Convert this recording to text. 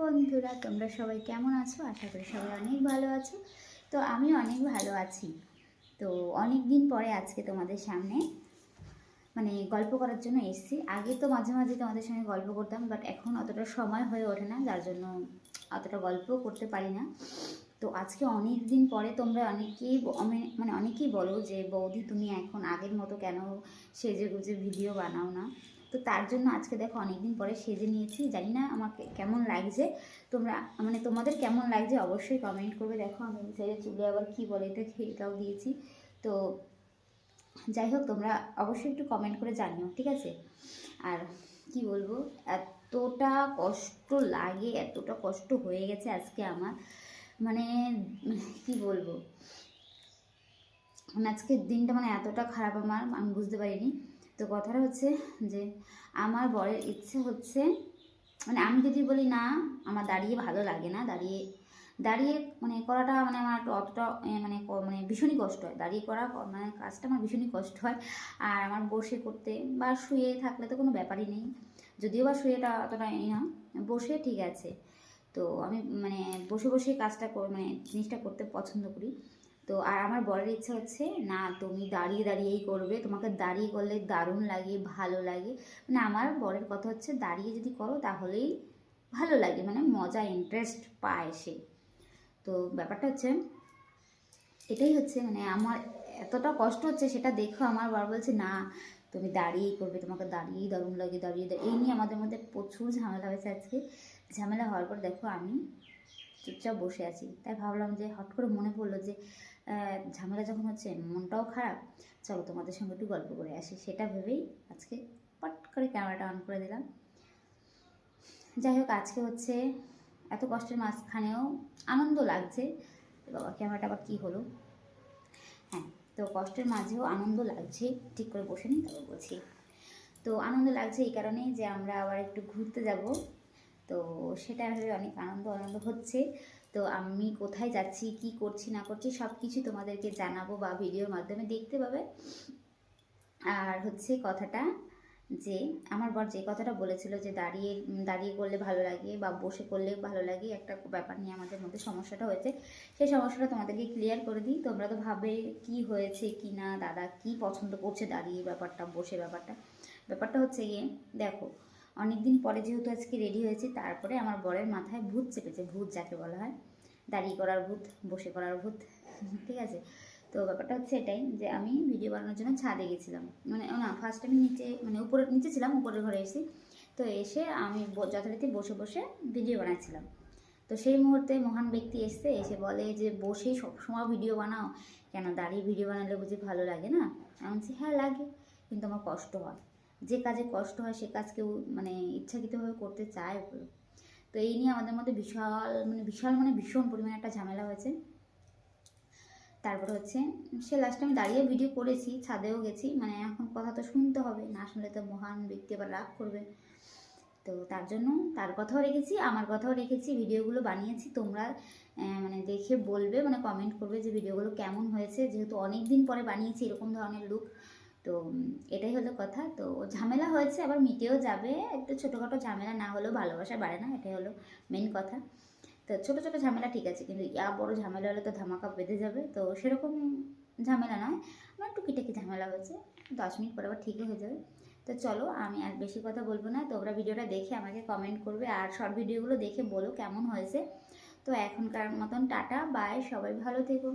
বন্ধুরা, তোমরা সবাই কেমন আছো? আশা করি সবাই অনেক ভালো আছো। তো আমি অনেক ভালো আছি। তো অনেক দিন পরে আজকে তোমাদের সামনে গল্প করার জন্য এসেছি। আগে তো মাঝে মাঝে তোমাদের সঙ্গে গল্প করতাম, বাট এখন অতটা সময় হয়ে ওঠে না, যার জন্য অতটা গল্পও করতে পারি না। তো আজকে অনেক দিন পরে তোমরা অনেকেই অনেকেই বলো যে বৌদি তুমি এখন আগের মতো কেন সেজে গুজে ভিডিও বানাও না। তো তার জন্য আজকে দেখো অনেকদিন পরে সেজে নিয়েছি। জানি না আমাকে কেমন লাগছে, তোমরা তোমাদের কেমন লাগছে অবশ্যই কমেন্ট করবে। দেখো আমি সেজে চুলে আবার কী বলে এটাও দিয়েছি। তো যাই হোক, তোমরা অবশ্যই একটু কমেন্ট করে জানিও, ঠিক আছে? আর কি বলবো, এতটা কষ্ট লাগে, এতটা কষ্ট হয়ে গেছে আজকে আমার, মানে কি বলবো, আজকের দিনটা এতটা খারাপ আমি বুঝতে পারিনি। তো কথাটা হচ্ছে যে আমার বরের ইচ্ছে হচ্ছে, আমি যদি বলি না আমার দাঁড়িয়ে ভালো লাগে না, দাঁড়িয়ে দাঁড়িয়ে করাটা আমার একটু অতটা ভীষণই কষ্ট হয়। দাঁড়িয়ে করা কাজটা আমার ভীষণই কষ্ট হয়। আর আমার বসে করতে বা শুয়ে থাকলে তো কোনো ব্যাপারই নেই, যদিও বা শুয়েটা অতটা না, বসে ঠিক আছে। তো আমি বসে বসে কাজটা জিনিসটা করতে পছন্দ করি। তো আর আমার বরের ইচ্ছা হচ্ছে না তুমি দাঁড়িয়ে দাঁড়িয়েই করবে, তোমাকে দাঁড়িয়ে করলে দারুণ লাগে, ভালো লাগে। আমার বরের কথা হচ্ছে দাঁড়িয়ে যদি করো তাহলেই ভালো লাগে, মজা ইন্টারেস্ট পায় সে। তো ব্যাপারটা হচ্ছে এটাই হচ্ছে, আমার এতটা কষ্ট হচ্ছে সেটা দেখো আমার বর বলছে না তুমি দাঁড়িয়েই করবে, তোমাকে দাঁড়িয়েই দারুণ লাগে, দাঁড়িয়ে এই নিয়ে আমাদের মধ্যে প্রচুর ঝামেলা হয়েছে আজকে। ঝামেলা হওয়ার পর দেখো আমি চুপচাপ বসে আছি। তাই ভাবলাম যে হট করে মনে পড়লো যে ঝামেলা যখন হচ্ছে মনটাও খারাপ, চলো তোমাদের সঙ্গে একটু গল্প করে আসি। সেটা ভেবেই আজকে পট করে ক্যামেরাটা অন করে দিলাম। যাই হোক, আজকে হচ্ছে এত কষ্টের মাঝখানেও আনন্দ লাগছে। বাবা ক্যামেরাটা আবার কী হলো, হ্যাঁ। তো কষ্টের মাঝেও আনন্দ লাগছে, ঠিক করে বসে নিই তবে বলছি। তো আনন্দ লাগছে এই কারণেই যে আমরা আবার একটু ঘুরতে যাব। তো সেটা ভেবে অনেক আনন্দ হচ্ছে। তো আমি কোথায় যাচ্ছি, কি করছি না করছি সব কিছু তোমাদেরকে জানাবো বা ভিডিওর মাধ্যমে দেখতে পাবে। আর হচ্ছে কথাটা যে আমার বর যে কথাটা বলেছিল যে দাঁড়িয়ে দাঁড়িয়ে করলে ভালো লাগে বা বসে করলে ভালো লাগে, একটা ব্যাপার নিয়ে আমাদের মধ্যে সমস্যাটা হয়েছে। সেই সমস্যাটা তোমাদেরকে ক্লিয়ার করে দিই। তোমরা তো ভাবে কি হয়েছে কি না, দাদা কি পছন্দ করছে দাঁড়িয়ে ব্যাপারটা বসে ব্যাপারটা হচ্ছে গিয়ে দেখো, অনেক দিন পরে যেহেতু আজকে রেডি হয়েছি, তারপরে আমার বরের মাথায় ভূত চেপেছে। ভূত যাকে বলা হয়, দাঁড়িয়ে করার ভূত, বসে করার ভূত, ঠিক আছে? তো ব্যাপারটা হচ্ছে এটাই যে আমি ভিডিও বানানোর জন্য ছাদে গেছিলাম, না ফার্স্ট আমি নিচে নিচে ছিলাম, উপরের ঘরে এসেছি। তো এসে আমি যথারীতি বসে বসে ভিডিও বানাচ্ছিলাম। তো সেই মুহূর্তে মহান ব্যক্তি এসে বলে যে বসেই সবসময় ভিডিও বানাও কেন, দাঁড়িয়ে ভিডিও বানালে বুঝি ভালো লাগে না? আমি বলছি হ্যাঁ লাগে, কিন্তু আমার কষ্ট হয়। যে কাজে কষ্ট হয় সে কাজ কেউ ইচ্ছাকৃতভাবে করতে চায় বলো? তো এই নিয়ে আমাদের মধ্যে ভীষণ পরিমাণে একটা ঝামেলা হয়েছে। তারপরে হচ্ছে সে লাস্টে আমি দাঁড়িয়ে ভিডিও করেছি, ছাদেও গেছি, এখন কথা তো শুনতে হবে, না শুনলে তো মহান ব্যক্তি আবার রাগ করবে। তো তার জন্য তার কথাও রেখেছি, আমার কথাও রেখেছি, ভিডিওগুলো বানিয়েছি। তোমরা দেখে বলবে, কমেন্ট করবে যে ভিডিওগুলো কেমন হয়েছে, যেহেতু অনেক দিন পরে বানিয়েছি এরকম ধরনের লুক। তো এটাই হলো কথা। তো ঝামেলা হয়েছে, আবার মিটেও যাবে। একটু ছোটোখাটো ঝামেলা না হলেও ভালোবাসা বাড়ে না, এটাই হলো মেন কথা। তো ছোটো ছোটো ঝামেলা ঠিক আছে, কিন্তু বড় ঝামেলা হলে তো ধামাকা বেঁধে যাবে। তো সেরকম ঝামেলা নয়, আমার টুকিটাকি ঝামেলা হয়েছে, 10 মিনিট পরে আবার ঠিকই হয়ে যাবে। তো চলো আমি আর বেশি কথা বলবো না, তোমরা ভিডিওটা দেখে আমাকে কমেন্ট করবে আর শর্ট ভিডিওগুলো দেখে বলো কেমন হয়েছে। তো এখনকার মতন টাটা বাই, সবাই ভালো থেকো।